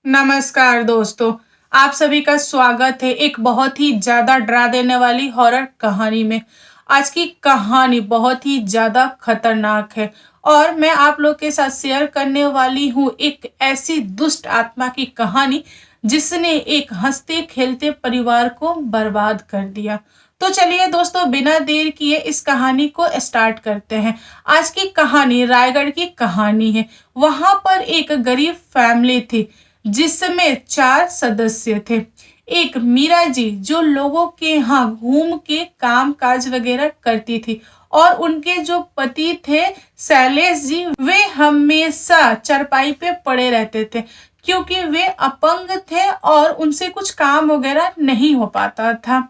नमस्कार दोस्तों, आप सभी का स्वागत है एक बहुत ही ज़्यादा डरा देने वाली हॉरर कहानी में। आज की कहानी बहुत ही ज़्यादा खतरनाक है और मैं आप लोग के साथ शेयर करने वाली हूँ एक ऐसी दुष्ट आत्मा की कहानी जिसने एक हँसते-खेलते परिवार को बर्बाद कर दिया। तो चलिए दोस्तों बिना देर किए इस कहानी को स्टार्ट करते हैं। आज की कहानी रायगढ़ की कहानी है। वहाँ पर एक गरीब फैमिली थी जिसमें 4 सदस्य थे। एक मीरा जी जो लोगों के यहाँ घूम के काम-काज वगैरह करती थी और उनके जो पति थे शैलेश जी वे हमेशा चारपाई पे पड़े रहते थे क्योंकि वे अपंग थे और उनसे कुछ काम वगैरह नहीं हो पाता था।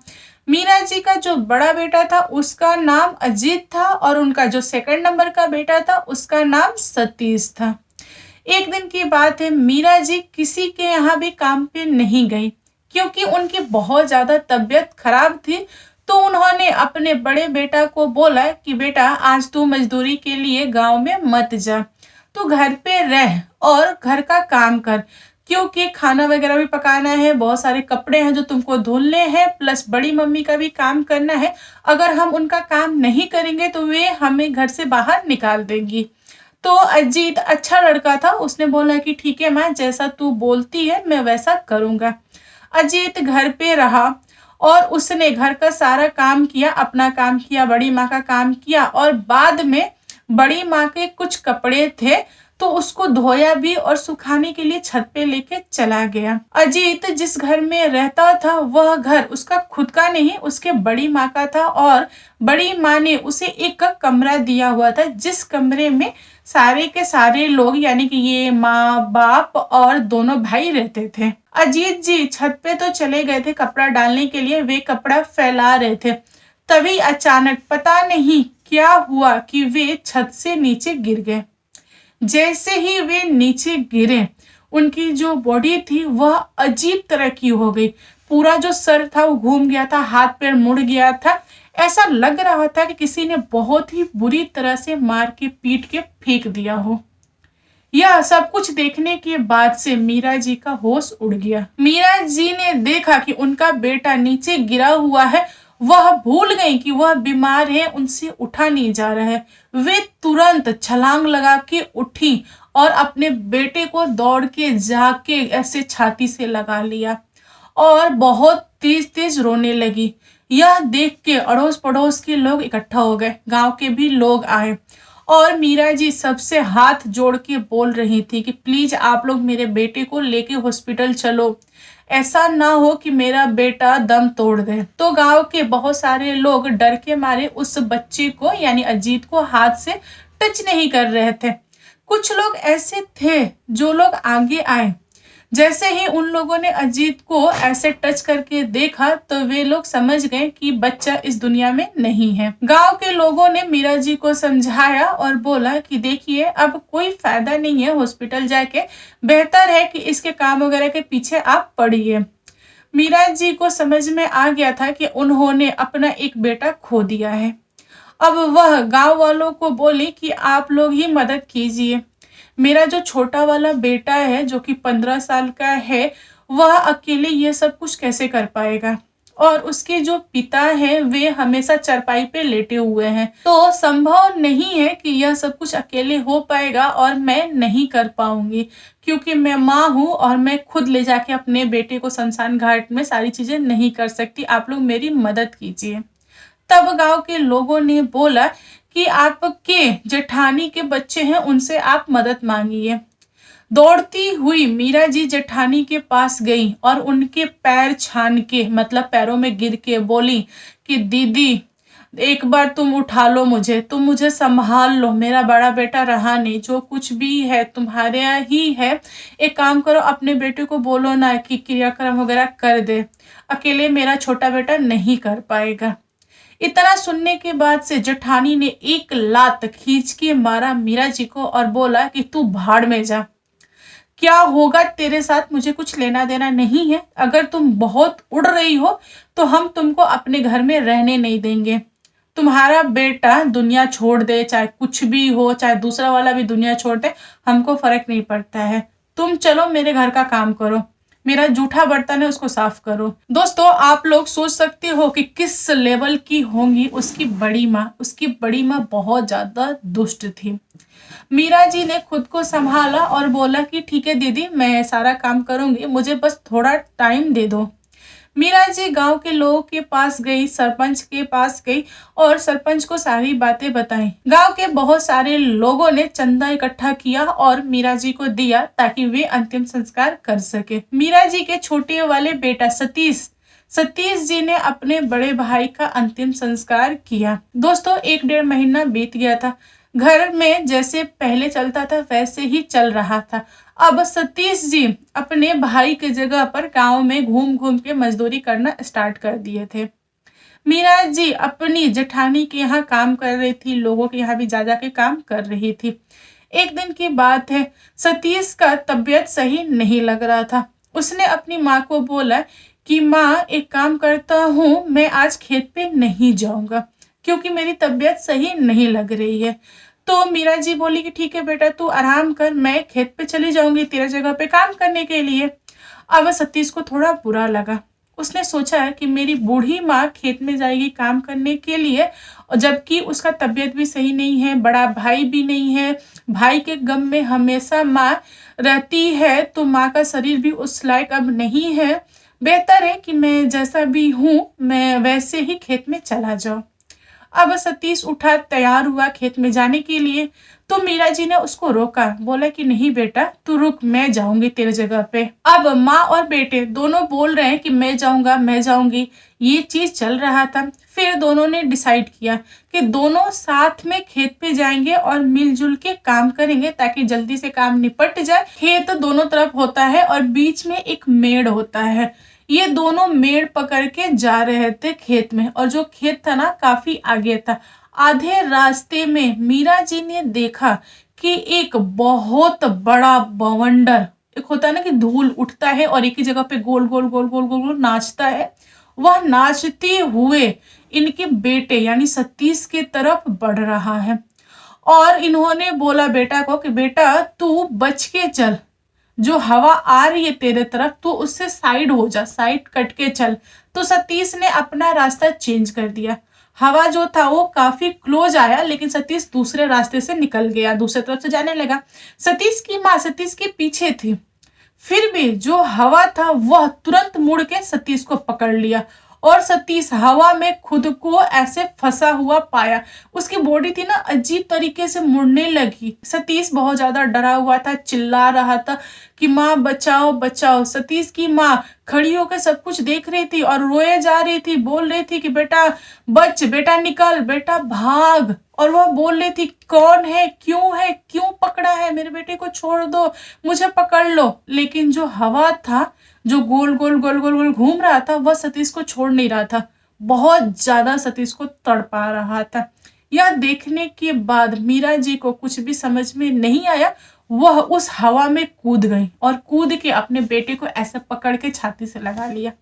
मीरा जी का जो बड़ा बेटा था उसका नाम अजीत था और उनका जो सेकंड नंबर का बेटा था उसका नाम सतीश था। एक दिन की बात है मीरा जी किसी के यहाँ भी काम पे नहीं गई क्योंकि उनकी बहुत ज़्यादा तबीयत खराब थी। तो उन्होंने अपने बड़े बेटा को बोला कि बेटा आज तू मजदूरी के लिए गांव में मत जा, तू घर पे रह और घर का काम कर क्योंकि खाना वगैरह भी पकाना है, बहुत सारे कपड़े हैं जो तुमको धुलने हैं, प्लस बड़ी मम्मी का भी काम करना है। अगर हम उनका काम नहीं करेंगे तो वे हमें घर से बाहर निकाल देंगी। तो अजीत अच्छा लड़का था, उसने बोला कि ठीक है माँ जैसा तू बोलती है मैं वैसा करूँगा। अजीत घर पे रहा और उसने घर का सारा काम किया, अपना काम किया, बड़ी माँ का काम किया और बाद में बड़ी माँ के कुछ कपड़े थे तो उसको धोया भी और सुखाने के लिए छत पे लेके चला गया। अजीत जिस घर में रहता था वह घर उसका खुद का नहीं उसके बड़ी माँ का था और बड़ी माँ ने उसे एक कमरा दिया हुआ था जिस कमरे में सारे के सारे लोग यानी कि ये माँ बाप और दोनों भाई रहते थे। अजीत जी छत पे तो चले गए थे कपड़ा डालने के लिए, वे कपड़ा फैला रहे थे। तभी अचानक पता नहीं क्या हुआ कि वे छत से नीचे गिर गए। जैसे ही वे नीचे गिरे उनकी जो बॉडी थी वह अजीब तरह की हो गई। पूरा जो सर था वो घूम गया था, हाथ पैर मुड़ गया था। ऐसा लग रहा था कि किसी ने बहुत ही बुरी तरह से मार के पीट के फेंक दिया हो। यह सब कुछ देखने के बाद से मीरा जी का होश उड़ गया। मीरा जी ने देखा कि उनका बेटा नीचे गिरा हुआ है। वह भूल गई कि वह बीमार है, उनसे उठा नहीं जा रहा है। वे तुरंत छलांग लगा के उठी और अपने बेटे को दौड़ के जाके ऐसे छाती से लगा लिया और बहुत तेज तेज रोने लगी। यह देख के अड़ोस पड़ोस के लोग इकट्ठा हो गए, गांव के भी लोग आए और मीरा जी सबसे हाथ जोड़ के बोल रही थी कि प्लीज आप लोग मेरे बेटे को लेके हॉस्पिटल चलो, ऐसा ना हो कि मेरा बेटा दम तोड़ दे। तो गांव के बहुत सारे लोग डर के मारे उस बच्चे को यानी अजीत को हाथ से टच नहीं कर रहे थे। कुछ लोग ऐसे थे जो लोग आगे आए। जैसे ही उन लोगों ने अजीत को ऐसे टच करके देखा तो वे लोग समझ गए कि बच्चा इस दुनिया में नहीं है। गांव के लोगों ने मीरा जी को समझाया और बोला कि देखिए अब कोई फायदा नहीं है हॉस्पिटल जाके, बेहतर है कि इसके काम वगैरह के पीछे आप पड़िए। मीरा जी को समझ में आ गया था कि उन्होंने अपना एक बेटा खो दिया है। अब वह गांव वालों को बोली कि आप लोग ही मदद कीजिए। मेरा जो छोटा वाला बेटा है जो कि 15 साल का है वह अकेले ये सब कुछ कैसे कर पाएगा और उसके जो पिता हैं वे हमेशा चारपाई पे लेटे हुए हैं, तो संभव नहीं है कि यह सब कुछ अकेले हो पाएगा और मैं नहीं कर पाऊंगी क्योंकि मैं माँ हूँ और मैं खुद ले जाके अपने बेटे को शमशान घाट में सारी चीजें नहीं कर सकती, आप लोग मेरी मदद कीजिए। तब गांव के लोगों ने बोला कि आपके जेठानी के बच्चे हैं उनसे आप मदद मांगिए। दौड़ती हुई मीरा जी जेठानी के पास गई और उनके पैर छान के मतलब पैरों में गिर के बोली कि दीदी एक बार तुम उठा लो मुझे, तुम मुझे संभाल लो, मेरा बड़ा बेटा रहा नहीं, जो कुछ भी है तुम्हारे ही है। एक काम करो अपने बेटे को बोलो ना कि क्रियाक्रम वगैरह कर दे, अकेले मेरा छोटा बेटा नहीं कर पाएगा। इतना सुनने के बाद से जेठानी ने एक लात खींच के मारा मीरा जी को और बोला कि तू भाड़ में जा, क्या होगा तेरे साथ मुझे कुछ लेना देना नहीं है। अगर तुम बहुत उड़ रही हो तो हम तुमको अपने घर में रहने नहीं देंगे। तुम्हारा बेटा दुनिया छोड़ दे, चाहे कुछ भी हो, चाहे दूसरा वाला भी दुनिया छोड़ दे, हमको फर्क नहीं पड़ता है। तुम चलो मेरे घर का काम करो, मेरा जूठा बर्तन है उसको साफ करो। दोस्तों, आप लोग सोच सकते हो कि किस लेवल की होंगी उसकी बड़ी माँ। उसकी बड़ी माँ बहुत ज़्यादा दुष्ट थी। मीरा जी ने खुद को संभाला और बोला कि ठीक है दीदी, मैं सारा काम करूँगी, मुझे बस थोड़ा टाइम दे दो। मीरा जी गाँव के लोगों के पास गई, सरपंच के पास गई और सरपंच को सारी बातें बताई। गाँव के बहुत सारे लोगों ने चंदा इकट्ठा किया और मीरा जी को दिया ताकि वे अंतिम संस्कार कर सके। मीरा जी के छोटे वाले बेटा सतीश सतीश जी ने अपने बड़े भाई का अंतिम संस्कार किया। दोस्तों, 1 डेढ़ महीना बीत गया था। घर में जैसे पहले चलता था वैसे ही चल रहा था। अब सतीश जी अपने भाई की जगह पर गांव में घूम घूम के मजदूरी करना स्टार्ट कर दिए थे। मीरा जी अपनी जेठानी के यहाँ काम कर रही थी, लोगों के यहाँ भी जा जा के काम कर रही थी। एक दिन की बात है, सतीश का तबीयत सही नहीं लग रहा था। उसने अपनी माँ को बोला कि माँ, एक काम करता हूँ, मैं आज खेत पे नहीं जाऊंगा क्योंकि मेरी तबीयत सही नहीं लग रही है। तो मीरा जी बोली कि ठीक है बेटा, तू आराम कर, मैं खेत पे चली जाऊंगी तेरे जगह पे काम करने के लिए। अब सतीश को थोड़ा बुरा लगा। उसने सोचा है कि मेरी बूढ़ी माँ खेत में जाएगी काम करने के लिए और जबकि उसका तबीयत भी सही नहीं है, बड़ा भाई भी नहीं है, भाई के गम में हमेशा माँ रहती है, तो माँ का शरीर भी उस लायक अब नहीं है। बेहतर है कि मैं जैसा भी हूँ मैं वैसे ही खेत में चला जाऊँ। अब सतीश उठा, तैयार हुआ खेत में जाने के लिए। तो मीरा जी ने उसको रोका, बोला कि नहीं बेटा, तू रुक, मैं जाऊंगी तेरे जगह पे। अब माँ और बेटे दोनों बोल रहे हैं कि मैं जाऊंगा, मैं जाऊंगी, ये चीज चल रहा था। फिर दोनों ने डिसाइड किया कि दोनों साथ में खेत पे जाएंगे और मिलजुल के काम करेंगे ताकि जल्दी से काम निपट जाए। खेत दोनों तरफ होता है और बीच में एक मेड़ होता है। ये दोनों मेड़ पकड़ के जा रहे थे खेत में और जो खेत था ना काफी आगे था। आधे रास्ते में मीरा जी ने देखा कि एक बहुत बड़ा बवंडर, एक होता है ना कि धूल उठता है और एक ही जगह पे गोल गोल गोल गोल गोल गोल नाचता है, वह नाचते हुए इनके बेटे यानी सतीश के तरफ बढ़ रहा है। और इन्होंने बोला बेटा को कि बेटा, तू बच के चल, जो हवा आ रही है तेरे तरफ तू उससे साइड हो जा, साइड कट के चल। तो सतीश ने अपना रास्ता चेंज कर दिया। हवा जो था वो काफी क्लोज आया लेकिन सतीश दूसरे रास्ते से निकल गया, दूसरे तरफ से जाने लगा। सतीश की माँ सतीश के पीछे थी, फिर भी जो हवा था वह तुरंत मुड़ के सतीश को पकड़ लिया और सतीश हवा में खुद को ऐसे फंसा हुआ पाया। उसकी बॉडी थी ना अजीब तरीके से मुड़ने लगी। सतीश बहुत ज्यादा डरा हुआ था, चिल्ला रहा था कि माँ बचाओ बचाओ। सतीश की माँ खड़ी होकर सब कुछ देख रही थी और रोए जा रही थी, बोल रही थी कि बेटा बच, बेटा निकल, बेटा भाग। और वह बोल रही थी कौन है, क्यों पकड़ा है, मेरे बेटे को छोड़ दो, मुझे पकड़ लो। लेकिन जो हवा था, जो गोल गोल गोल गोल गोल घूम रहा था, वह सतीश को छोड़ नहीं रहा था, बहुत ज्यादा सतीश को तड़पा रहा था। यह देखने के बाद मीरा जी को कुछ भी समझ में नहीं आया। वह उस हवा में कूद गई और कूद के अपने बेटे को ऐसे पकड़ के छाती से लगा लिया।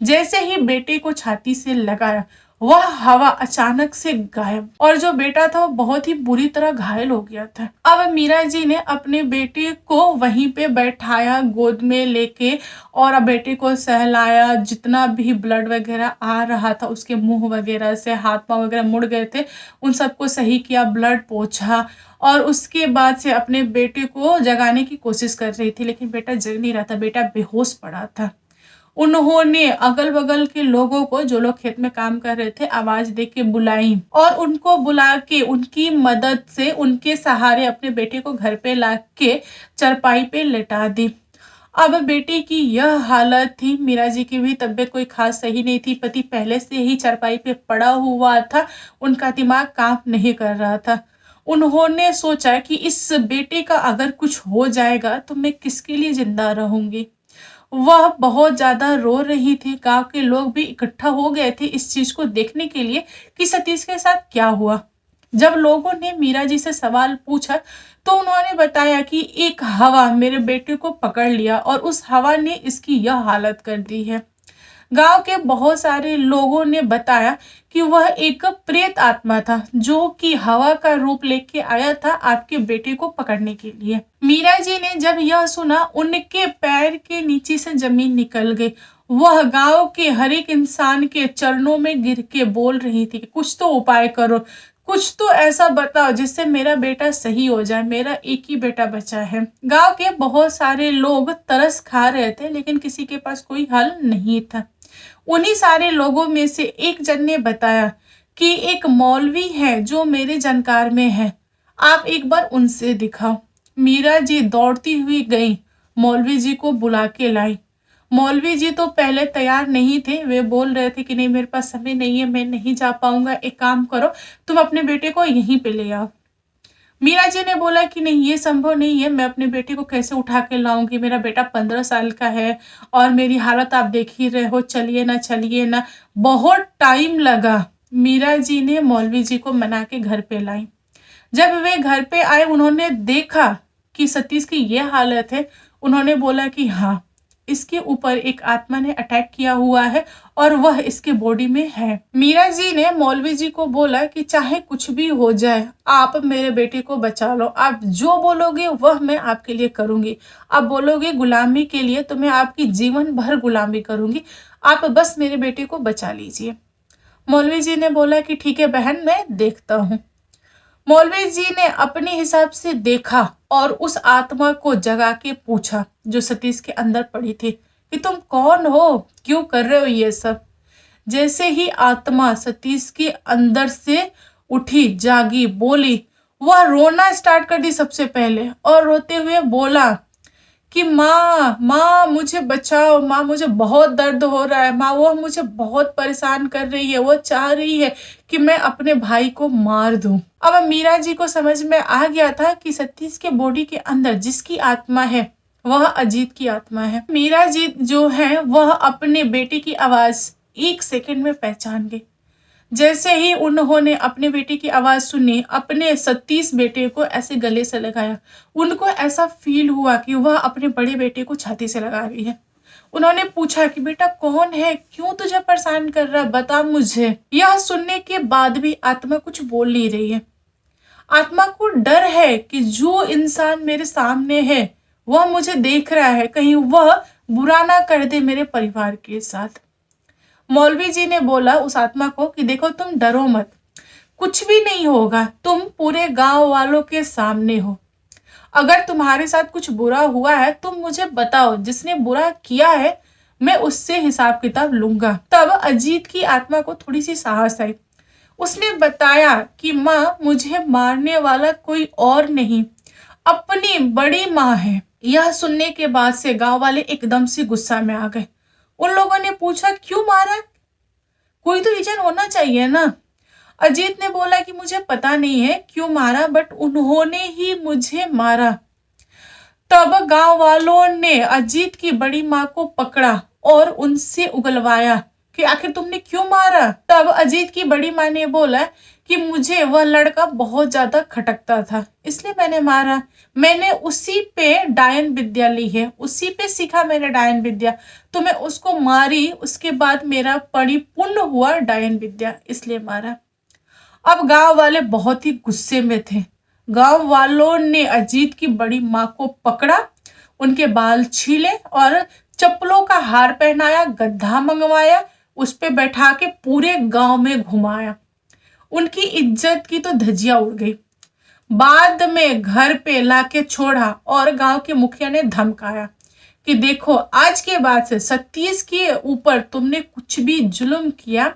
जैसे ही बेटे को छाती से लगाया, वह हवा अचानक से गायब और जो बेटा था वो बहुत ही बुरी तरह घायल हो गया था। अब मीरा जी ने अपने बेटे को वहीं पे बैठाया गोद में लेके और अब बेटे को सहलाया। जितना भी ब्लड वगैरह आ रहा था उसके मुंह वगैरह से, हाथ पांव वगैरह मुड़ गए थे, उन सबको सही किया, ब्लड पोंछा और उसके बाद से अपने बेटे को जगाने की कोशिश कर रही थी लेकिन बेटा जग नहीं रहा था, बेटा बेहोश पड़ा था। उन्होंने अगल बगल के लोगों को, जो लोग खेत में काम कर रहे थे, आवाज दे के बुलाई और उनको बुला के उनकी मदद से उनके सहारे अपने बेटे को घर पे ला के चरपाई पे लेटा दी। अब बेटे की यह हालत थी। मीरा जी की भी तबीयत कोई खास सही नहीं थी, पति पहले से ही चरपाई पे पड़ा हुआ था, उनका दिमाग काम नहीं कर रहा था। उन्होंने सोचा कि इस बेटे का अगर कुछ हो जाएगा तो मैं किसके लिए जिंदा रहूंगी। वह बहुत ज्यादा रो रही थी। गांव के लोग भी इकट्ठा हो गए थे इस चीज को देखने के लिए कि सतीश के साथ क्या हुआ। जब लोगों ने मीरा जी से सवाल पूछा तो उन्होंने बताया कि एक हवा मेरे बेटे को पकड़ लिया और उस हवा ने इसकी यह हालत कर दी है। गांव के बहुत सारे लोगों ने बताया कि वह एक प्रेत आत्मा था जो कि हवा का रूप लेके आया था आपके बेटे को पकड़ने के लिए। मीरा जी ने जब यह सुना, उनके पैर के नीचे से जमीन निकल गई। वह गांव के हर एक इंसान के चरणों में गिर के बोल रही थी कि कुछ तो उपाय करो, कुछ तो ऐसा बताओ जिससे मेरा बेटा सही हो जाए, मेरा एक ही बेटा बचा है। गांव के बहुत सारे लोग तरस खा रहे थे, लेकिन किसी के पास कोई हल नहीं था। उन्हीं सारे लोगों में से एक जन ने बताया कि एक मौलवी है जो मेरे जानकार में है, आप एक बार उनसे दिखाओ। मीरा जी दौड़ती हुई गई, मौलवी जी को बुला के लाई। मौलवी जी तो पहले तैयार नहीं थे, वे बोल रहे थे कि नहीं, मेरे पास समय नहीं है, मैं नहीं जा पाऊंगा, एक काम करो, तुम अपने बेटे को यहीं पे ले आओ। मीरा जी ने बोला कि नहीं, ये संभव नहीं है, मैं अपने बेटे को कैसे उठा के लाऊंगी, मेरा बेटा 15 साल का है और मेरी हालत आप देख ही रहे हो, चलिए ना चलिए ना। बहुत टाइम लगा। मीरा जी ने मौलवी जी को मना के घर पे लाई। जब वे घर पे आए, उन्होंने देखा कि सतीश की ये हालत है। उन्होंने बोला कि हाँ, इसके ऊपर एक आत्मा ने अटैक किया हुआ है और वह इसके बॉडी में है। मीरा जी ने मौलवी जी को बोला कि चाहे कुछ भी हो जाए, आप मेरे बेटे को बचा लो, आप जो बोलोगे वह मैं आपके लिए करूंगी। आप बोलोगे गुलामी के लिए तो मैं आपकी जीवन भर गुलामी करूंगी, आप बस मेरे बेटे को बचा लीजिए। मौलवी जी ने बोला कि ठीक है बहन, मैं देखता हूँ। मौलवी जी ने अपने हिसाब से देखा और उस आत्मा को जगा के पूछा जो सतीश के अंदर पड़ी थी कि तुम कौन हो, क्यों कर रहे हो ये सब। जैसे ही आत्मा सतीश के अंदर से उठी, जागी, बोली, वह रोना स्टार्ट कर दी सबसे पहले और रोते हुए बोला कि माँ माँ मुझे बचाओ, माँ मुझे बहुत दर्द हो रहा है, माँ वो मुझे बहुत परेशान कर रही है, वो चाह रही है कि मैं अपने भाई को मार दूं। अब मीरा जी को समझ में आ गया था कि सतीश के बॉडी के अंदर जिसकी आत्मा है वह अजीत की आत्मा है। मीरा जी जो है वह अपने बेटे की आवाज 1 सेकंड में पहचान गई। जैसे ही उन्होंने अपने बेटे की आवाज सुनी, अपने सतीश बेटे को ऐसे गले से लगाया। उनको ऐसा फील हुआ कि वह अपने बड़े बेटे को छाती से लगा रही है। उन्होंने पूछा कि बेटा कौन है, क्यों तुझे परेशान कर रहा है, बता मुझे। यह सुनने के बाद भी आत्मा कुछ बोल नहीं रही है। आत्मा को डर है कि जो इंसान मेरे सामने है वह मुझे देख रहा है, कहीं वह बुरा ना कर दे मेरे परिवार के साथ। मौलवी जी ने बोला उस आत्मा को कि देखो, तुम डरो मत, कुछ भी नहीं होगा, तुम पूरे गांव वालों के सामने हो। अगर तुम्हारे साथ कुछ बुरा हुआ है तुम मुझे बताओ, जिसने बुरा किया है मैं उससे हिसाब किताब लूंगा। तब अजीत की आत्मा को थोड़ी सी साहस आई। उसने बताया कि माँ, मुझे मारने वाला कोई और नहीं, अपनी बड़ी माँ है। यह सुनने के बाद से गांव वाले एकदम से गुस्सा में आ गए। उन लोगों ने पूछा क्यों मारा, कोई तो रीजन होना चाहिए ना। अजीत ने बोला कि मुझे पता नहीं है क्यों मारा, बट उन्होंने ही मुझे मारा। तब गांव वालों ने अजीत की बड़ी माँ को पकड़ा और उनसे उगलवाया कि आखिर तुमने क्यों मारा। तब अजीत की बड़ी माँ ने बोला कि मुझे वह लड़का बहुत ज्यादा खटकता था, इसलिए मैंने मारा। मैंने उसी पे डायन विद्या ली है, उसी पे सीखा मैंने डायन विद्या, तो मैं उसको मारी। उसके बाद मेरा परिपूर्ण हुआ डायन विद्या, इसलिए मारा। अब गांव वाले बहुत ही गुस्से में थे। गांव वालों ने अजीत की बड़ी माँ को पकड़ा, उनके बाल छीले और चप्पलों का हार पहनाया, गद्दा मंगवाया, उस पे बैठा के पूरे गांव में घुमाया। उनकी इज्जत की तो धज्जियां उड़ गई। बाद में घर पे लाके छोड़ा और गांव के मुखिया ने धमकाया कि देखो, आज के बाद से सतीश के ऊपर तुमने कुछ भी जुल्म किया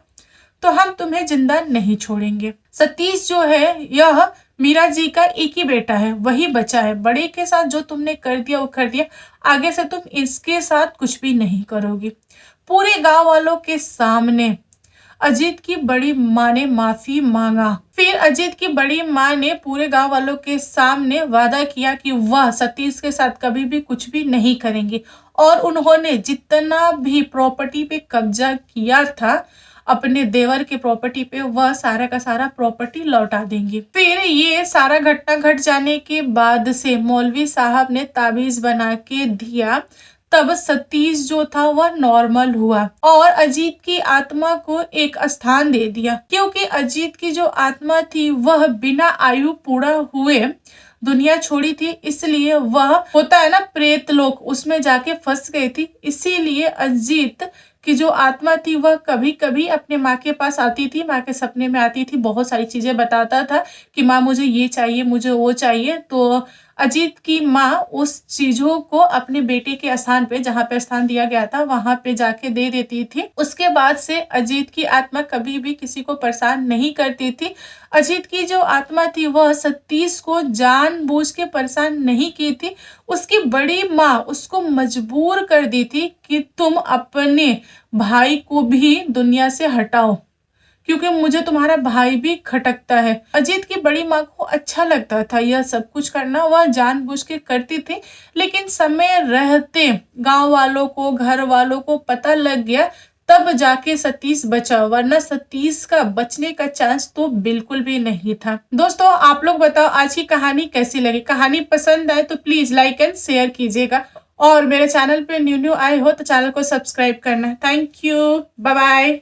तो हम तुम्हें जिंदा नहीं छोड़ेंगे। सतीश जो है यह मीरा जी का एक ही बेटा है, वही बचा है। बड़े के साथ जो तुमने कर दिया वो कर दिया, आगे से तुम इसके साथ कुछ भी नहीं करोगी। पूरे गांव वालों के सामने अजीत की बड़ी माँ ने माफी मांगा। फिर अजीत की बड़ी माँ ने पूरे गांव वालों के सामने वादा किया कि वह सतीश के साथ कभी भी कुछ भी नहीं करेंगे और उन्होंने जितना भी प्रॉपर्टी पे कब्जा किया था अपने देवर के प्रॉपर्टी पे, वह सारा का सारा प्रॉपर्टी लौटा देंगे। फिर ये सारा घटना घट जाने के बाद से मौलवी साहब ने ताबीज बना के दिया। तब सतीश जो था वह नॉर्मल हुआ और अजीत की आत्मा को एक स्थान दे दिया, क्योंकि अजीत की जो आत्मा थी वह बिना आयु पूरा हुए दुनिया छोड़ी थी, इसलिए वह होता है ना प्रेत लोक, उसमें जाके फंस गई थी। इसीलिए अजीत की जो आत्मा थी वह कभी कभी अपने माँ के पास आती थी, माँ के सपने में आती थी, बहुत सारी चीजें बताता था कि माँ मुझे ये चाहिए, मुझे वो चाहिए। तो अजीत की माँ उस चीजों को अपने बेटे के स्थान पे, जहाँ पे स्थान दिया गया था, वहां पे जाके दे देती थी। उसके बाद से अजीत की आत्मा कभी भी किसी को परेशान नहीं करती थी। अजीत की जो आत्मा थी वह सतीश को जानबूझ के परेशान नहीं की थी। उसकी बड़ी माँ उसको मजबूर कर दी थी कि तुम अपने भाई को भी दुनिया से हटाओ, क्योंकि मुझे तुम्हारा भाई भी खटकता है। अजीत की बड़ी माँ को अच्छा लगता था यह सब कुछ करना, वह जानबूझ के करती थी। लेकिन समय रहते गांव वालों को, घर वालों को पता लग गया, तब जाके सतीश बचा, वरना सतीश का बचने का चांस तो बिल्कुल भी नहीं था। दोस्तों आप लोग बताओ आज की कहानी कैसी लगी? कहानी पसंद आए तो प्लीज लाइक एंड शेयर कीजिएगा, और मेरे चैनल पे न्यू आए हो तो चैनल को सब्सक्राइब करना। Thank you, bye bye.